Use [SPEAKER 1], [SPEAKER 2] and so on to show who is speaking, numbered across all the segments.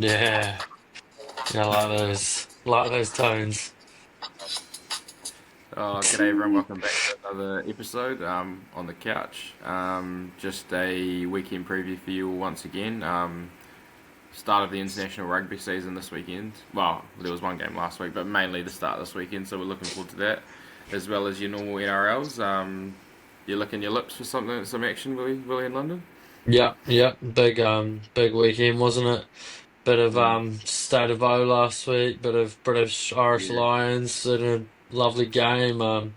[SPEAKER 1] Yeah, yeah, like those tones.
[SPEAKER 2] G'day everyone, welcome back to another episode on the couch. Just a weekend preview for you all once again. Start of the international rugby season this weekend. Well, there was one game last week, but mainly the start this weekend, so we're looking forward to that, as well as your normal NRLs. You're licking your lips for some action, Willie in London?
[SPEAKER 1] Yeah, yeah, big weekend, wasn't it? Bit of
[SPEAKER 2] Mm.
[SPEAKER 1] State of O last week, bit of British Irish
[SPEAKER 2] Yeah,
[SPEAKER 1] Lions in a lovely game.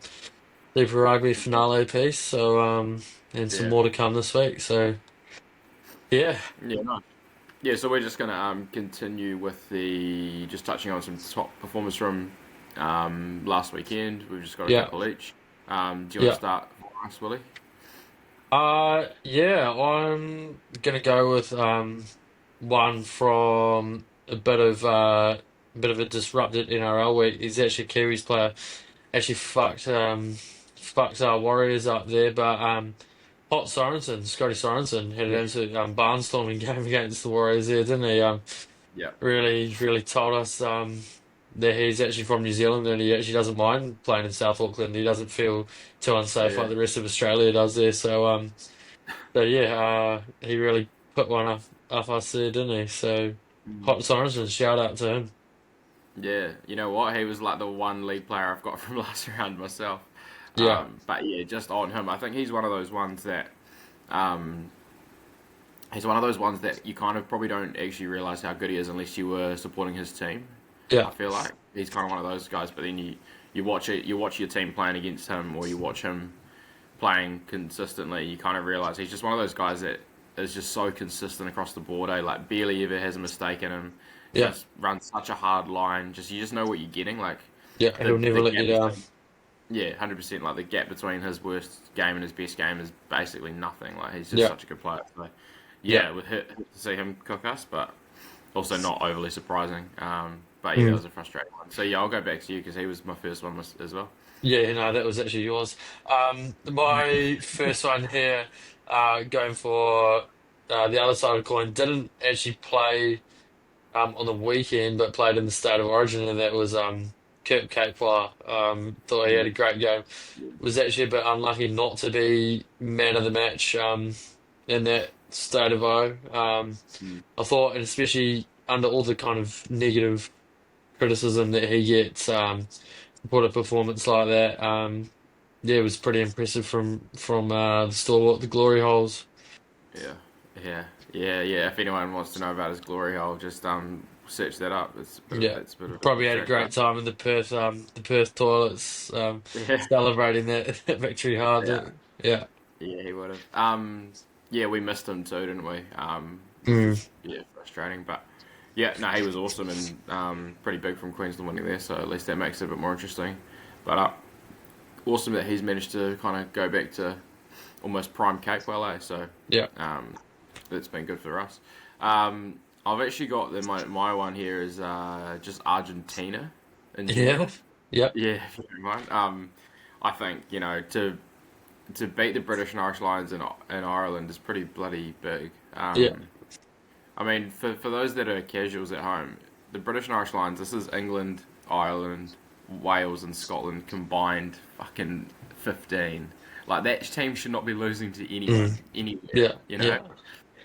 [SPEAKER 1] Super Rugby finale piece. So and some
[SPEAKER 2] yeah,
[SPEAKER 1] more to come this week. So yeah,
[SPEAKER 2] yeah, nice. Yeah, so we're just gonna continue with the just touching on some top performers from last weekend. We've just got a
[SPEAKER 1] yeah,
[SPEAKER 2] couple each. Do you want to
[SPEAKER 1] yeah.
[SPEAKER 2] start for us, Willie?
[SPEAKER 1] Yeah, I'm gonna go with one from a bit of a disrupted NRL week. He's actually a Kiwis player. Actually fucked our Warriors up there, but Hot Sorensen, Scotty Sorensen had an
[SPEAKER 2] Yeah,
[SPEAKER 1] absolute barnstorming game against the Warriors there, didn't he?
[SPEAKER 2] yeah,
[SPEAKER 1] Really told us that he's actually from New Zealand and he actually doesn't mind playing in South Auckland. He doesn't feel too unsafe
[SPEAKER 2] yeah.
[SPEAKER 1] like the rest of Australia does there. So yeah, he really put one up us there, didn't he? So
[SPEAKER 2] Mm.
[SPEAKER 1] Hot Sorensen, shout out to him.
[SPEAKER 2] Yeah, you know what? He was like the one league player I've got from last round myself.
[SPEAKER 1] Yeah,
[SPEAKER 2] But yeah, just on him, I think he's one of those ones that um, he's one of those ones that you kind of probably don't actually realize how good he is unless you were supporting his team.
[SPEAKER 1] yeah,
[SPEAKER 2] I feel like he's kind of one of those guys. But then you watch it, you watch your team playing against him, or you watch him playing consistently. You kind of realize he's just one of those guys that is just so consistent across the board. Like barely ever has a mistake in him.
[SPEAKER 1] yeah,
[SPEAKER 2] Just runs such a hard line. Just you just know what you're getting. Like
[SPEAKER 1] yeah. He'll
[SPEAKER 2] the
[SPEAKER 1] never let you
[SPEAKER 2] gap
[SPEAKER 1] down.
[SPEAKER 2] between, yeah, 100%. Like the gap between his worst game and his best game is basically nothing. Like he's just
[SPEAKER 1] Yeah,
[SPEAKER 2] such a good player. So
[SPEAKER 1] yeah.
[SPEAKER 2] yeah, it would hit to see him cook us, but also not overly surprising. But yeah, that
[SPEAKER 1] Mm.
[SPEAKER 2] was a frustrating one. So yeah, I'll go back to you because he was my first one as well.
[SPEAKER 1] Yeah, no, that was actually yours. My first one here, going for the other side of the coin, didn't actually play on the weekend, but played in the State of Origin, and that was Kurt Capewell. Thought he had
[SPEAKER 2] Mm.
[SPEAKER 1] a great game. Was actually a bit unlucky not to be man of the match in that State of O.
[SPEAKER 2] Mm.
[SPEAKER 1] I thought, and especially under all the kind of negative criticism that he gets, to put a performance like that. Yeah, it was pretty impressive from the stalwart, the glory holes.
[SPEAKER 2] Yeah, yeah. If anyone wants to know about his glory hole, just search that up.
[SPEAKER 1] Yeah,
[SPEAKER 2] It's a bit of a
[SPEAKER 1] probably had a
[SPEAKER 2] track,
[SPEAKER 1] great
[SPEAKER 2] but
[SPEAKER 1] time in the Perth toilets,
[SPEAKER 2] yeah,
[SPEAKER 1] celebrating that, that victory hard.
[SPEAKER 2] yeah,
[SPEAKER 1] Yeah.
[SPEAKER 2] yeah, he would have. Yeah, we missed him too, didn't we? Which
[SPEAKER 1] Mm.
[SPEAKER 2] was yeah frustrating, but yeah, no, he was awesome and pretty big from Queensland winning there, so at least that makes it a bit more interesting. But awesome that he's managed to kind of go back to almost prime Capewell, eh? So
[SPEAKER 1] Yeah.
[SPEAKER 2] um, that's been good for us. I've actually got my one here is just Argentina in
[SPEAKER 1] Yeah.
[SPEAKER 2] general.
[SPEAKER 1] Yep.
[SPEAKER 2] Yeah, if you don't mind. I think to beat the British and Irish Lions in Ireland is pretty bloody big.
[SPEAKER 1] Yeah.
[SPEAKER 2] I mean, for those that are casuals at home, the British and Irish Lions. This is England, Ireland, Wales, and Scotland combined. Fucking 15. Like that team should not be losing to anyone
[SPEAKER 1] Mm.
[SPEAKER 2] anywhere.
[SPEAKER 1] Yeah.
[SPEAKER 2] You know.
[SPEAKER 1] Yeah.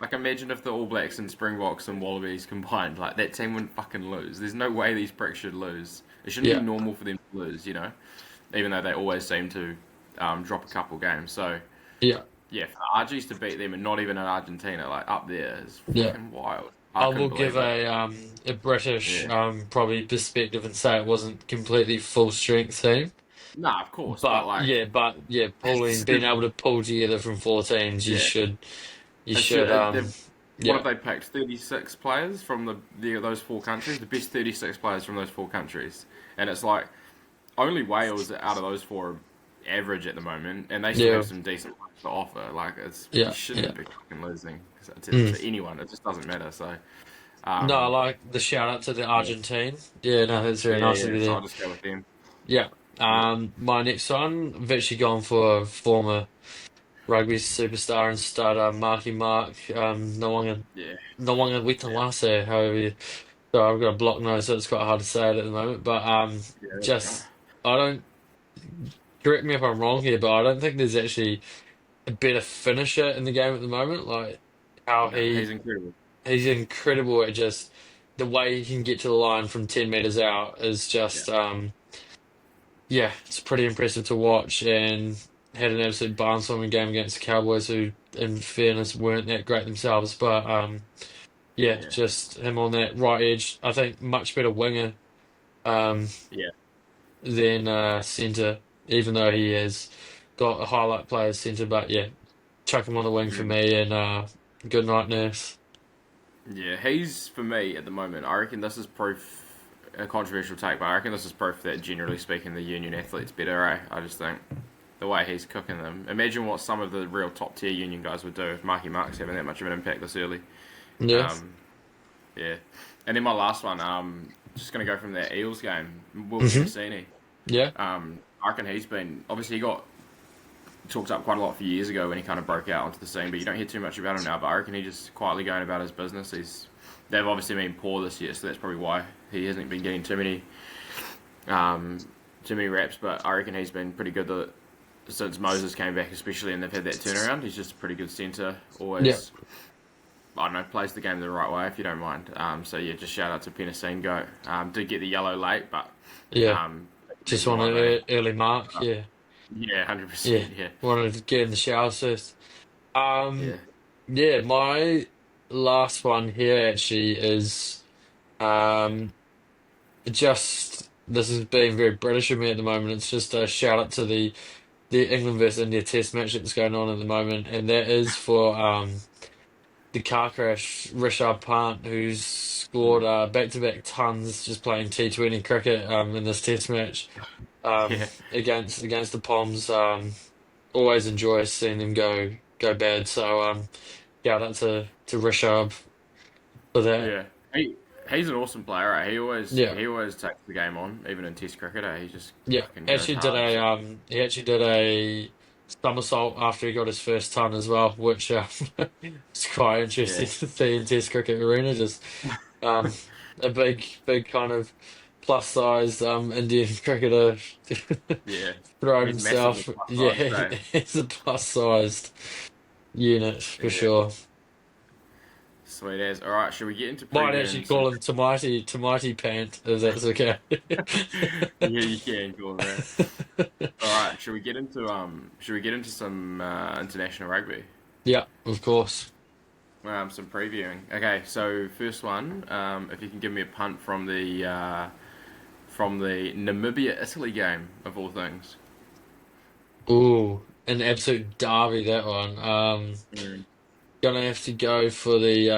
[SPEAKER 2] Like imagine if the All Blacks and Springboks and Wallabies combined, like that team wouldn't fucking lose. There's no way these pricks should lose. It shouldn't be
[SPEAKER 1] Yeah.
[SPEAKER 2] normal for them to lose, you know. Even though they always seem to drop a couple games. So
[SPEAKER 1] Yeah.
[SPEAKER 2] yeah, for the Argies to beat them and not even in Argentina, like up there is
[SPEAKER 1] Yeah.
[SPEAKER 2] fucking wild. I
[SPEAKER 1] I
[SPEAKER 2] couldn't
[SPEAKER 1] will give
[SPEAKER 2] believe it.
[SPEAKER 1] a British
[SPEAKER 2] Yeah.
[SPEAKER 1] probably perspective and say it wasn't completely full strength team.
[SPEAKER 2] Nah, of course, but
[SPEAKER 1] But
[SPEAKER 2] like,
[SPEAKER 1] yeah,
[SPEAKER 2] it's,
[SPEAKER 1] being able to pull together from four teams,
[SPEAKER 2] yeah,
[SPEAKER 1] you
[SPEAKER 2] it's
[SPEAKER 1] should,
[SPEAKER 2] just, what have
[SPEAKER 1] yeah,
[SPEAKER 2] they picked? 36 players from those four countries, the best 36 players from those four countries, and it's like only Wales out of those four are average at the moment, and they still
[SPEAKER 1] yeah,
[SPEAKER 2] have some decent players to offer. Like you
[SPEAKER 1] yeah, yeah.
[SPEAKER 2] shouldn't be fucking losing
[SPEAKER 1] Mm.
[SPEAKER 2] to anyone. It just doesn't matter. So
[SPEAKER 1] No, I
[SPEAKER 2] um,
[SPEAKER 1] like the shout out to the
[SPEAKER 2] yeah,
[SPEAKER 1] Argentine. Yeah, no, that's very
[SPEAKER 2] yeah,
[SPEAKER 1] nice of
[SPEAKER 2] yeah.
[SPEAKER 1] you
[SPEAKER 2] So
[SPEAKER 1] there.
[SPEAKER 2] I'll just go with them.
[SPEAKER 1] Yeah.
[SPEAKER 2] Yeah.
[SPEAKER 1] My next one, I've actually gone for a former rugby superstar and starter Marky Mark,
[SPEAKER 2] Yeah,
[SPEAKER 1] no one
[SPEAKER 2] yeah,
[SPEAKER 1] Witanlase, however. So I've got a block nose, so it's quite hard to say it at the moment. But
[SPEAKER 2] yeah. That's right.
[SPEAKER 1] just I don't correct me if I'm wrong here, but I don't think there's actually a better finisher in the game at the moment. Like how
[SPEAKER 2] No, he's incredible.
[SPEAKER 1] he's incredible at just the way he can get to the line from 10 meters out is
[SPEAKER 2] Yeah,
[SPEAKER 1] just yeah, it's pretty impressive to watch and had an absolute barnstorming game against the Cowboys who in fairness weren't that great themselves. But yeah,
[SPEAKER 2] yeah,
[SPEAKER 1] just him on that right edge. I think much better winger um
[SPEAKER 2] yeah,
[SPEAKER 1] than centre, even though he has got a highlight player as centre, but yeah, chuck him on the wing for
[SPEAKER 2] mm.
[SPEAKER 1] me and good night nurse.
[SPEAKER 2] Yeah. He's for me at the moment. I reckon this is proof. A controversial take, but I reckon this is proof that generally speaking, the union athlete's better. I just think the way he's cooking them. Imagine what some of the real top tier union guys would do if Marky Mark's having that much of an impact this early.
[SPEAKER 1] Yeah.
[SPEAKER 2] Um, yeah. And then my last one, just going to go from that Eels game, Will
[SPEAKER 1] Hmm.
[SPEAKER 2] Penisini.
[SPEAKER 1] Yeah.
[SPEAKER 2] I reckon he's been, obviously he got talked up quite a lot a few years ago when he kind of broke out onto the scene, but you don't hear too much about him now. But I reckon he's just quietly going about his business. They've obviously been poor this year, so that's probably why he hasn't been getting um, too many reps. But I reckon he's been pretty good since Moses came back, especially, and they've had that turnaround. He's just a pretty good centre.
[SPEAKER 1] Yeah.
[SPEAKER 2] Always, I don't know, plays the game the right way, if you don't mind. So yeah, just shout out to Penisine. Go. Did get the yellow late, but
[SPEAKER 1] Yeah.
[SPEAKER 2] um,
[SPEAKER 1] Just
[SPEAKER 2] reason
[SPEAKER 1] want
[SPEAKER 2] why
[SPEAKER 1] an
[SPEAKER 2] they,
[SPEAKER 1] early mark. Yeah.
[SPEAKER 2] yeah,
[SPEAKER 1] Yeah.
[SPEAKER 2] 100%, yeah,
[SPEAKER 1] Wanted to get in the shower first.
[SPEAKER 2] yeah,
[SPEAKER 1] Yeah, my last one here actually is um just this is being very British of me at the moment. It's just a shout out to the England versus India Test match that's going on at the moment, and that is for the car crash Rishabh Pant, who's scored
[SPEAKER 2] mm,
[SPEAKER 1] back-to-back tons just playing T20 cricket in this Test match
[SPEAKER 2] yeah,
[SPEAKER 1] against the Poms. Always enjoy seeing them go bad. So shout out to Rishabh for that.
[SPEAKER 2] yeah. He's an awesome player. Eh?
[SPEAKER 1] Yeah.
[SPEAKER 2] He always takes the game on, even in Test cricket. Eh? He just
[SPEAKER 1] Yeah,
[SPEAKER 2] fucking goes hard.
[SPEAKER 1] he actually did a somersault after he got his first ton as well, which it's quite
[SPEAKER 2] Yeah,
[SPEAKER 1] interesting to see in Test cricket arena. Just um, a big kind of plus size Indian cricketer
[SPEAKER 2] yeah.
[SPEAKER 1] throwing
[SPEAKER 2] He's massively
[SPEAKER 1] himself.
[SPEAKER 2] plus
[SPEAKER 1] Yeah,
[SPEAKER 2] sized. Eh?
[SPEAKER 1] it's a plus sized unit for
[SPEAKER 2] Yeah,
[SPEAKER 1] sure.
[SPEAKER 2] sweet as. All right, should we get into
[SPEAKER 1] Might actually
[SPEAKER 2] previewing some?
[SPEAKER 1] call him Tamighty Pant if that's okay.
[SPEAKER 2] Yeah, you can call him that. All right, should we get into some international rugby?
[SPEAKER 1] Yeah, of course.
[SPEAKER 2] Some previewing. Okay, so first one, if you can give me a punt from the Namibia Italy game of all things.
[SPEAKER 1] Ooh, an absolute derby that one.
[SPEAKER 2] Mm.
[SPEAKER 1] Gonna have to go for the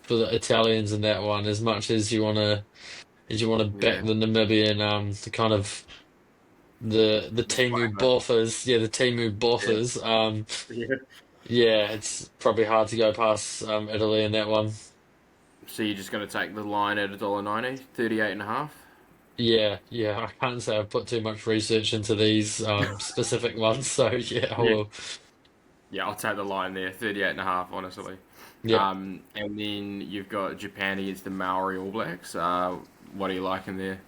[SPEAKER 1] Italians in that one as much as you wanna back
[SPEAKER 2] Yeah,
[SPEAKER 1] the Namibian the kind of the
[SPEAKER 2] the
[SPEAKER 1] Timu
[SPEAKER 2] flavour.
[SPEAKER 1] Boffers, yeah, the Timu
[SPEAKER 2] Yeah,
[SPEAKER 1] Boffers.
[SPEAKER 2] yeah.
[SPEAKER 1] Yeah, it's probably hard to go past Italy in that one.
[SPEAKER 2] So you're just going to take the line at $1.90, 38 and a half.
[SPEAKER 1] Yeah, yeah, I can't say I've put too much research into these specific ones, so yeah, I
[SPEAKER 2] Yeah.
[SPEAKER 1] will.
[SPEAKER 2] Yeah, I'll take the line there, 38 and a half, honestly.
[SPEAKER 1] Yeah.
[SPEAKER 2] And then you've got Japan against the Maori All Blacks. What are you liking there?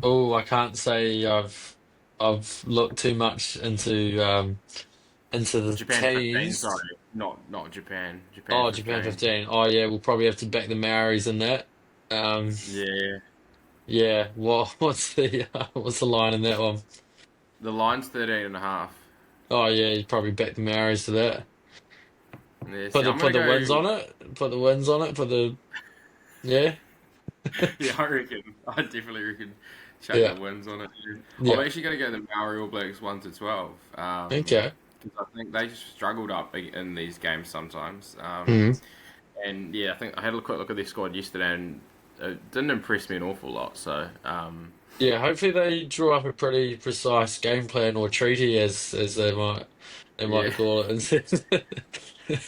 [SPEAKER 1] Oh, I can't say I've looked too much into the
[SPEAKER 2] Japan 15,
[SPEAKER 1] teas.
[SPEAKER 2] sorry, not Japan. Japan
[SPEAKER 1] Oh, Japan
[SPEAKER 2] 15.
[SPEAKER 1] 15. Oh yeah, we'll probably have to back the Maoris in that. Um,
[SPEAKER 2] Yeah,
[SPEAKER 1] yeah. What's the line in that one?
[SPEAKER 2] the line's 13 and a half.
[SPEAKER 1] Oh yeah, you probably back the Maoris to that.
[SPEAKER 2] Yeah, see, I'm
[SPEAKER 1] Put
[SPEAKER 2] going
[SPEAKER 1] the
[SPEAKER 2] to
[SPEAKER 1] wins
[SPEAKER 2] go.
[SPEAKER 1] on it. Put the wins on it. Put the yeah,
[SPEAKER 2] Yeah, I reckon. I definitely reckon chuck
[SPEAKER 1] yeah,
[SPEAKER 2] the wins on it. I'm
[SPEAKER 1] yeah.
[SPEAKER 2] actually going to go the Maori All Blacks 1 to 12.
[SPEAKER 1] Okay.
[SPEAKER 2] 'Cause I think they just struggled up in these games sometimes.
[SPEAKER 1] Hmm.
[SPEAKER 2] And yeah, I think I had a quick look at their squad yesterday, and it didn't impress me an awful lot. So
[SPEAKER 1] Yeah. Hopefully they draw up a pretty precise game plan or treaty, as they
[SPEAKER 2] yeah,
[SPEAKER 1] might call it.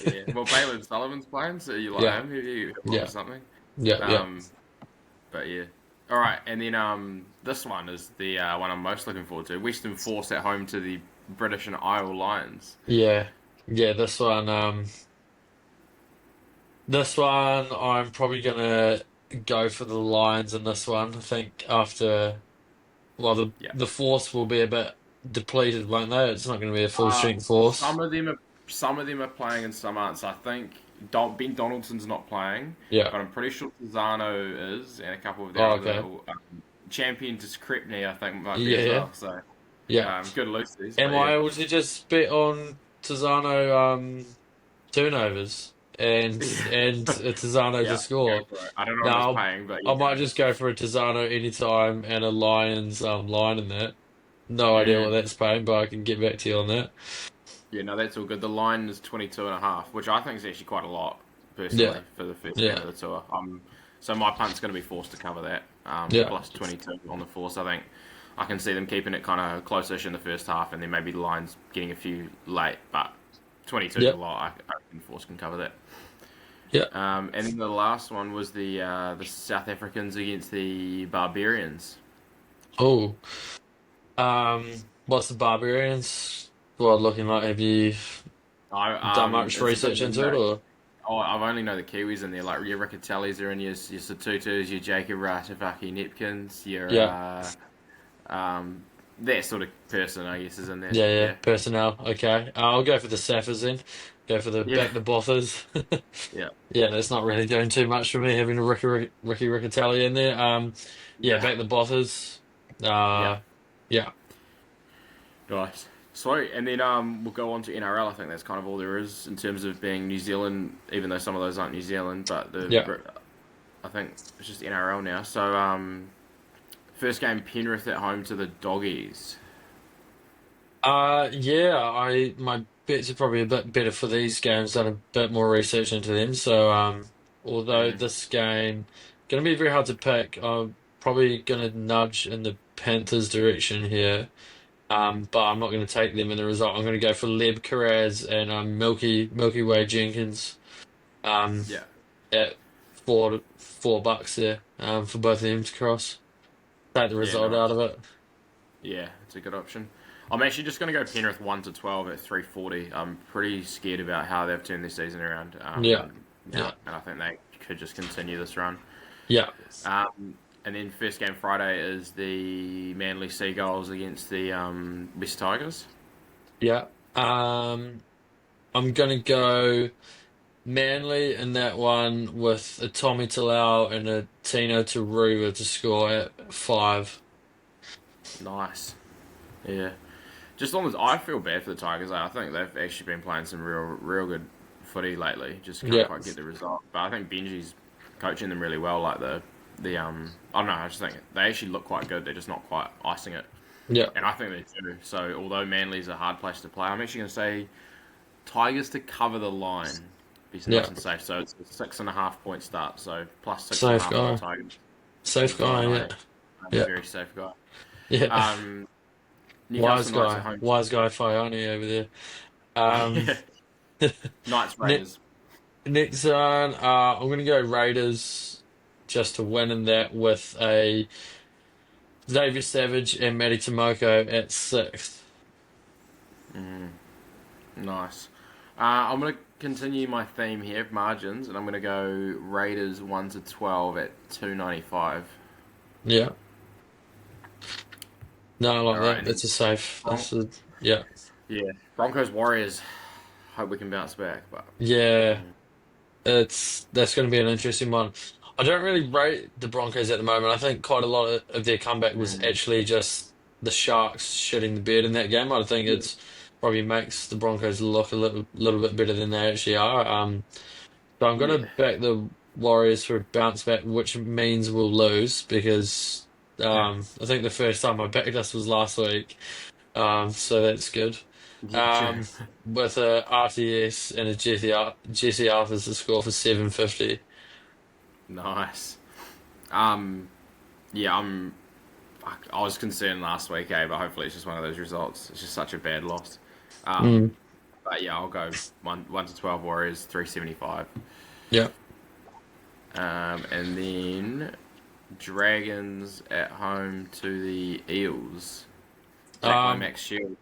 [SPEAKER 2] yeah. Well, Balin Sullivan's playing, so you like
[SPEAKER 1] Yeah.
[SPEAKER 2] him? Have you or
[SPEAKER 1] Yeah.
[SPEAKER 2] something?
[SPEAKER 1] Yeah. Yeah.
[SPEAKER 2] Um, but yeah. All right, and then this one is the one I'm most looking forward to. Western Force at home to the British and Isle Lions.
[SPEAKER 1] Yeah, yeah. This one, I'm probably gonna go for the Lions in this one. I think after, well, the
[SPEAKER 2] Yeah.
[SPEAKER 1] the force will be a bit depleted, won't they? It's not going to be a full
[SPEAKER 2] Uh,
[SPEAKER 1] strength force.
[SPEAKER 2] some of them are playing and some aren't. So I think Ben Donaldson's not playing,
[SPEAKER 1] Yeah.
[SPEAKER 2] but I'm pretty sure Zano is, and a couple of the
[SPEAKER 1] Oh,
[SPEAKER 2] other
[SPEAKER 1] okay.
[SPEAKER 2] champion to Skripny I think might be
[SPEAKER 1] Yeah,
[SPEAKER 2] as
[SPEAKER 1] yeah,
[SPEAKER 2] well. So
[SPEAKER 1] yeah.
[SPEAKER 2] good loosies,
[SPEAKER 1] Am
[SPEAKER 2] but yeah.
[SPEAKER 1] I able to just bet on Tizano turnovers and a Tizano to
[SPEAKER 2] Yeah, go
[SPEAKER 1] score?
[SPEAKER 2] for it. I don't know what it's
[SPEAKER 1] Now
[SPEAKER 2] paying, but
[SPEAKER 1] I
[SPEAKER 2] yeah.
[SPEAKER 1] might just go for a Tizano anytime and a Lions line in that. No idea what
[SPEAKER 2] Mm.
[SPEAKER 1] that's paying, but I can get back to you on that.
[SPEAKER 2] Yeah, no, that's all good. The line is 22.5, which I think is actually quite a lot,
[SPEAKER 1] Yeah,
[SPEAKER 2] personally, for the first game
[SPEAKER 1] yeah,
[SPEAKER 2] of the tour. So my punt's going to be forced to cover that.
[SPEAKER 1] yeah,
[SPEAKER 2] Plus 22 on the force. I think I can see them keeping it kind of close-ish in the first half, and then maybe the line's getting a few late, but 22 is
[SPEAKER 1] yeah,
[SPEAKER 2] a lot. I reckon force can cover that.
[SPEAKER 1] yeah.
[SPEAKER 2] And then the last one was the South Africans against the Barbarians.
[SPEAKER 1] Oh. What's the Barbarians squad looking like? Have you done much
[SPEAKER 2] It's a bit
[SPEAKER 1] research
[SPEAKER 2] of a
[SPEAKER 1] into it,
[SPEAKER 2] no.
[SPEAKER 1] or?
[SPEAKER 2] Oh, I've only know the Kiwis in there, like your Riccatellis are in, your Satutus, your Jacob Ratavaki Nepkins, your
[SPEAKER 1] Yeah,
[SPEAKER 2] that sort of person, I guess, is in there.
[SPEAKER 1] yeah, yeah.
[SPEAKER 2] Yeah,
[SPEAKER 1] Personnel. Okay, I'll go for the Saffers then. Go for the
[SPEAKER 2] yeah,
[SPEAKER 1] back the Bothers.
[SPEAKER 2] yeah,
[SPEAKER 1] Yeah, that's not really doing too much for me having a Ricky Riccatelli in there. Yeah,
[SPEAKER 2] yeah,
[SPEAKER 1] back the Bothers.
[SPEAKER 2] yeah.
[SPEAKER 1] Yeah,
[SPEAKER 2] Nice. Sweet, and then we'll go on to NRL. I think that's kind of all there is in terms of being New Zealand, even though some of those aren't New Zealand, but
[SPEAKER 1] yeah.
[SPEAKER 2] I think it's just NRL now. So first game Penrith at home to the Doggies.
[SPEAKER 1] Yeah. My bets are probably a bit better for these games. Done a bit more research into them. So, although
[SPEAKER 2] Mm,
[SPEAKER 1] this game going to be very hard to pick, I'm probably going to nudge in the Panthers' direction here. But I'm not going to take them in the result. I'm going to go for Leb Kiraz and Milky Way Jenkins. Um,
[SPEAKER 2] yeah,
[SPEAKER 1] at $4 there. For both of them to cross. Take the
[SPEAKER 2] yeah,
[SPEAKER 1] result out
[SPEAKER 2] nice.
[SPEAKER 1] of it.
[SPEAKER 2] Yeah, it's a good option. I'm actually just going to go Penrith 1 to 12 at 340. I'm pretty scared about how they've turned this season around
[SPEAKER 1] Yeah,
[SPEAKER 2] now,
[SPEAKER 1] yeah,
[SPEAKER 2] and I think they could just continue this run.
[SPEAKER 1] yeah,
[SPEAKER 2] And then first game Friday is the Manly Seagulls against the West Tigers.
[SPEAKER 1] yeah. I'm gonna go Manly in that one with a Tommy Talau and a Tino Taruva to score at 5.
[SPEAKER 2] Nice. Yeah. Just on this, I feel bad for the Tigers. I think they've actually been playing some real good footy lately. Just can't
[SPEAKER 1] Yeah,
[SPEAKER 2] quite get the result. But I think Benji's coaching them really well. Like I don't know. I just think they actually look quite good. They're just not quite icing it,
[SPEAKER 1] yeah,
[SPEAKER 2] and I think they do. So although Manly's a hard place to play, I'm actually going to say Tigers to cover the line. Be
[SPEAKER 1] yeah.
[SPEAKER 2] nice and safe. So it's a 6.5 point start. So plus six and a
[SPEAKER 1] Safe
[SPEAKER 2] half on the
[SPEAKER 1] guy,
[SPEAKER 2] Tigers.
[SPEAKER 1] safe
[SPEAKER 2] We've gone.
[SPEAKER 1] guy. Yeah,
[SPEAKER 2] I'm a
[SPEAKER 1] yeah,
[SPEAKER 2] very safe guy.
[SPEAKER 1] yeah.
[SPEAKER 2] Um, Newcastle Knights at home.
[SPEAKER 1] Wise guy Fione over there. Um,
[SPEAKER 2] Yeah. Knights
[SPEAKER 1] ne
[SPEAKER 2] Raiders.
[SPEAKER 1] next one, I'm gonna go Raiders just to win in that with a Xavier Savage and Matty Tomoko at 6.
[SPEAKER 2] Nice. I'm going to continue my theme here, margins, and I'm going to go Raiders 1 to 12 at 295.
[SPEAKER 1] Yeah. No, I like that.
[SPEAKER 2] Alrighty.
[SPEAKER 1] That's a safe.
[SPEAKER 2] Bron-
[SPEAKER 1] Yeah.
[SPEAKER 2] yeah. Broncos Warriors. Hope we can bounce back, but
[SPEAKER 1] Yeah. That's going to be an interesting one. I don't really rate the Broncos at the moment. I think quite a lot of their comeback was
[SPEAKER 2] mm,
[SPEAKER 1] actually just the Sharks shitting the bed in that game. I think
[SPEAKER 2] yeah,
[SPEAKER 1] it's probably makes the Broncos look a little bit better than they actually are. So I'm going to
[SPEAKER 2] yeah,
[SPEAKER 1] back the Warriors for a bounce back, which means we'll lose because I think the first time I backed us was last week. So that's good.
[SPEAKER 2] yeah, true.
[SPEAKER 1] Um, with a RTS and a Jesse Arthurs to score for 750.
[SPEAKER 2] Nice. Um, yeah, I was concerned last week, but hopefully it's just one of those results. It's just such a bad loss. Um,
[SPEAKER 1] Mm,
[SPEAKER 2] but yeah, I'll go 1 to 12 Warriors 375.
[SPEAKER 1] yeah.
[SPEAKER 2] And then Dragons at home to the Eels. Back by
[SPEAKER 1] Um,
[SPEAKER 2] Max Shield.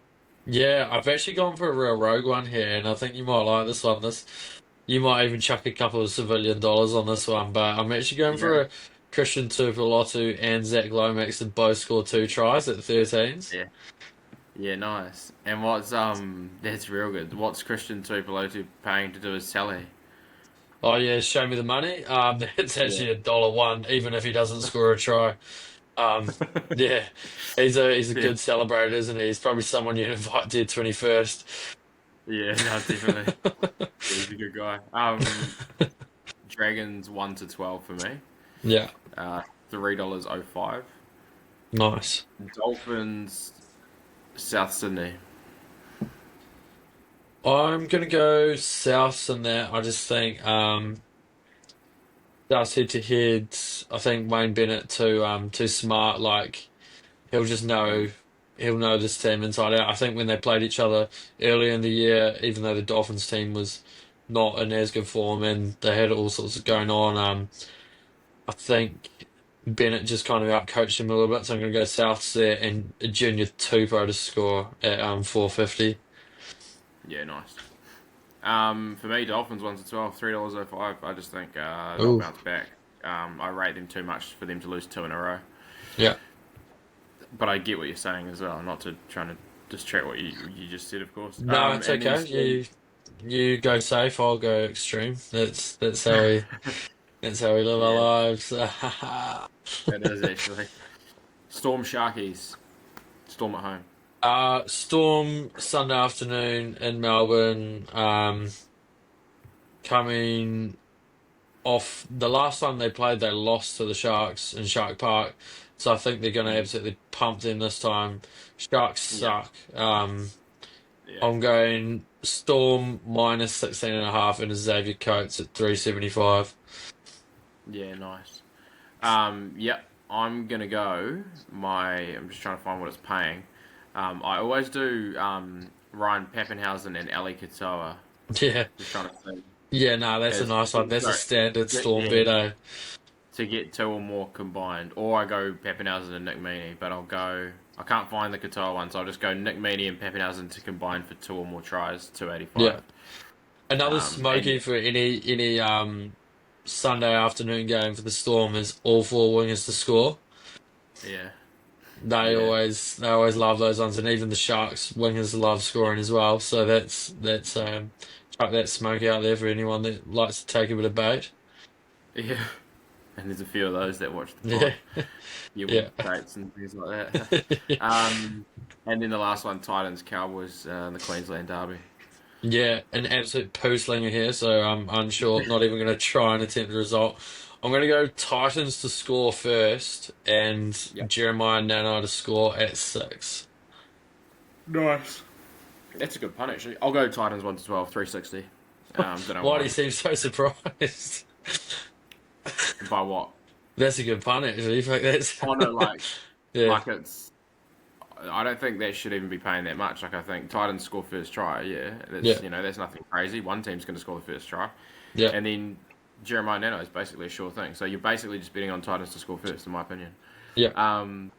[SPEAKER 1] Yeah, I've actually gone for a real rogue one here, and I think you might like this one. You might even chuck a couple of civilian dollars on this one, but I'm actually going
[SPEAKER 2] Yeah.
[SPEAKER 1] for a Christian Tuipulotu and Zach Lomax to both score 2 tries at 13s.
[SPEAKER 2] Yeah. Yeah, nice. And what's that's real good. What's Christian Tuipulotu paying to do his tally?
[SPEAKER 1] Oh yeah, show me the money. It's
[SPEAKER 2] Yeah.
[SPEAKER 1] actually $1 even if he doesn't score a try. Um, yeah, he's a
[SPEAKER 2] Yeah.
[SPEAKER 1] good celebrator, isn't he? He's probably someone you'd invite to your 21st.
[SPEAKER 2] Yeah, no, definitely. Yeah, he's a good guy. Dragons 1 to 12 for me.
[SPEAKER 1] Yeah,
[SPEAKER 2] Uh, $3.05.
[SPEAKER 1] nice.
[SPEAKER 2] Dolphins South Sydney.
[SPEAKER 1] I'm gonna go Souths in that. I just think Souths head to head. I think Wayne Bennett too smart. Like he'll just
[SPEAKER 2] Mm,
[SPEAKER 1] he'll know this team inside out. I think when they played each other earlier in the year, even though the Dolphins team was not in as good form and they had all sorts of going on, I think Bennett just kind of outcoached him a little bit. So I'm going to go Souths there and a junior Tupou to score at 450.
[SPEAKER 2] yeah, nice. For me, Dolphins 1 to 12, $3.05. I just think they'll
[SPEAKER 1] Ooh,
[SPEAKER 2] bounce back. I rate them too much for them to lose two in a row.
[SPEAKER 1] yeah.
[SPEAKER 2] But I get what you're saying as well. Not to trying to distract what you just said, of course.
[SPEAKER 1] No, it's
[SPEAKER 2] And then
[SPEAKER 1] okay.
[SPEAKER 2] Storm.
[SPEAKER 1] You go safe. I'll go extreme. That's how we live our
[SPEAKER 2] Yeah,
[SPEAKER 1] lives.
[SPEAKER 2] it is actually. Storm Sharkies. Storm at home.
[SPEAKER 1] Storm Sunday afternoon in Melbourne. Coming off the last time they played, they lost to the Sharks in Shark Park. So I think they're going to
[SPEAKER 2] Mm.
[SPEAKER 1] absolutely pump them this time. Sharks
[SPEAKER 2] Yeah,
[SPEAKER 1] suck.
[SPEAKER 2] yeah,
[SPEAKER 1] I'm going Storm minus 16.5 and Xavier Coates at 375.
[SPEAKER 2] yeah. Nice. Yep. I'm gonna go. I'm just trying to find what it's paying. I always do Ryan Pappenhausen and Ali Katoa.
[SPEAKER 1] Yeah.
[SPEAKER 2] Just trying to think.
[SPEAKER 1] Yeah, no, that's a
[SPEAKER 2] As,
[SPEAKER 1] nice one. That's a
[SPEAKER 2] sorry,
[SPEAKER 1] standard Storm
[SPEAKER 2] yeah,
[SPEAKER 1] bet, eh?
[SPEAKER 2] to get two or more combined, or I go Pappenhausen and Nick Meaney, but I'll go. I can't find the Katoa one, so I'll just go Nick Meaney and Pappenhausen to combine for two or more tries, 285.
[SPEAKER 1] Yeah. Another
[SPEAKER 2] And
[SPEAKER 1] smoky for any Sunday afternoon game for the Storm is all four wingers to score.
[SPEAKER 2] yeah, yeah,
[SPEAKER 1] They always love those ones, and even the Sharks wingers love scoring as well. So that's chuck that smoke out there for anyone that likes to take a bit of bait.
[SPEAKER 2] yeah. And there's a few of those that watch the
[SPEAKER 1] Yeah,
[SPEAKER 2] pod. Yeah, with
[SPEAKER 1] yeah,
[SPEAKER 2] dates and things like that. And then the last one, Titans Cowboys, the Queensland Derby.
[SPEAKER 1] yeah. An absolute poo slinger here, so I'm unsure. Not even going to try and attempt the result. I'm going to go Titans to score first, and
[SPEAKER 2] Yep.
[SPEAKER 1] Jeremiah Nana to score at 6.
[SPEAKER 2] Nice. That's a good pun, actually. I'll go Titans 1 to 12, 360. Don't know
[SPEAKER 1] Why do
[SPEAKER 2] why.
[SPEAKER 1] you seem so surprised?
[SPEAKER 2] By what?
[SPEAKER 1] That's a good pun, actually. Fuck, that's
[SPEAKER 2] Oh no, like
[SPEAKER 1] yeah,
[SPEAKER 2] like it's. I don't think that should even be paying that much. Like I think Titans score first try. Yeah,
[SPEAKER 1] yeah,
[SPEAKER 2] that's nothing crazy. One team's going to score the first try,
[SPEAKER 1] yeah,
[SPEAKER 2] and then Jeremiah Nano is basically a sure thing. So you're basically just betting on Titans to score first, in my opinion.
[SPEAKER 1] yeah.
[SPEAKER 2] Um,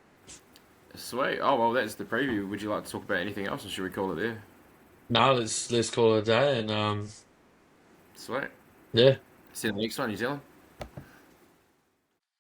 [SPEAKER 2] Sweet. Oh well, that's the preview. Would you like to talk about anything else, or should we call it there?
[SPEAKER 1] No, let's call it a day, and
[SPEAKER 2] Sweet.
[SPEAKER 1] yeah.
[SPEAKER 2] See you in the next one, New Zealand.